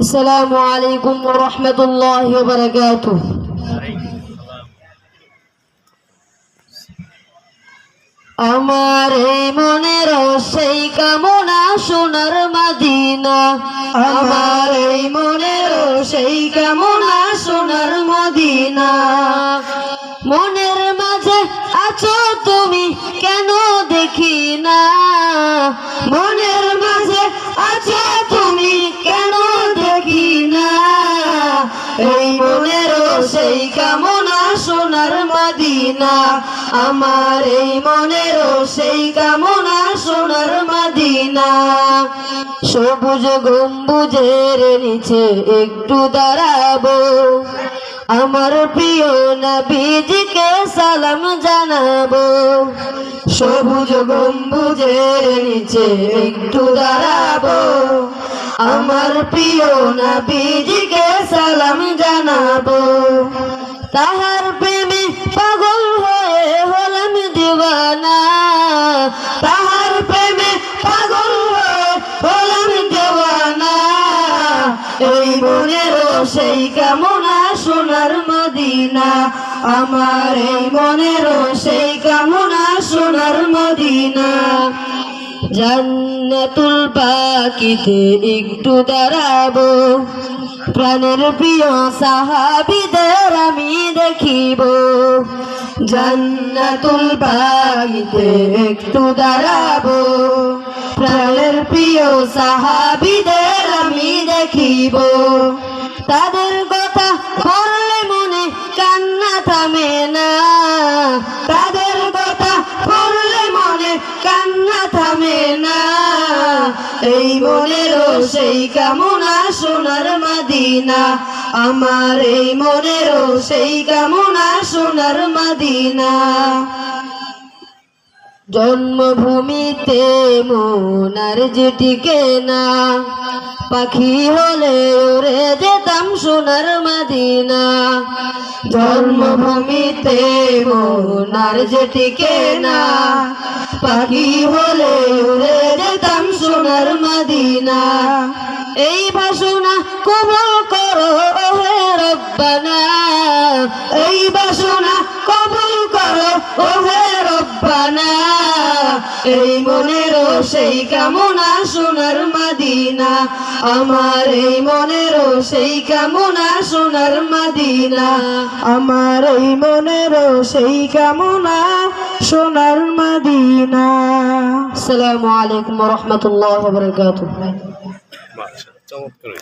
السلام عليكم ورحمة الله وبركاته. আমার এই মনের সেই কামনা সোনার মদিনা, আমার এই মনের সেই কামনা সোনার মদিনা। মনের মাঝে আছো তুমি কেন দেখি না, মনের মাঝে আছো তুমি কেন দেখি না। এই মনের সেই কামনা সোনার মদিনা, আমার এই মনের সেই কামনা সোনার মদিনা। সবুজ গম্বুজের নিচে একটু দাঁড়াবো, আমার প্রিয় নবীজিকে সালাম জানাবো। সবুজ গম্বুজের নিচে একটু দাঁড়াবো, আমার প্রিয় নবীজিকে সালাম জানাবো। তাহার প্রেমে পাগল হয়ে হলাম দিওয়ানা, তাহার প্রেমে পাগল হয়ে হলাম দিওয়ানা। এই মনের সেই কামনা সোনার মদিনা, আমার এই মনের সেই কামনা সোনার মদিনা। জান্নাতুল বাকিতে একটু দাঁড়াবো, প্রাণের প্রিয় সাহাবীদের আমি দেখিব। জান্নাতুল বাকিতে একটু দাঁড়াবো, প্রাণের প্রিয় সাহাবীদের আমি দেখিব। তাদের কথা বললে মনে কান্না থামে না, তাদের কথা বললে মনে কান্না থামে না। এই মনের সেই কামনা সোনার মদিনা, আমার এই মনের সেই কামনা সোনার মদিনা। জন্মভূমিতে মন আর যেটিকে না, পাখি হলে উড়ে যেতাম সোনার মদিনা। জন্মভূমিতে মন আর যেটিকে না, পাখি হলে উড়ে যেতাম সোনার মদিনা। এই বাসনা কবুল করো ওহে রব্বানা, এই বাসনা কবুল করো ওহে রব্বানা। এই মনের সেই কামনা সোনার মদিনা, আমার এই মনের সেই কামনা সোনার মদিনা, আমার এই মনের সেই কামনা সোনার মদিনা। আসসালামু আলাইকুম ওয়া রাহমাতুল্লাহি ওয়া বারাকাতুহু। চমৎকার।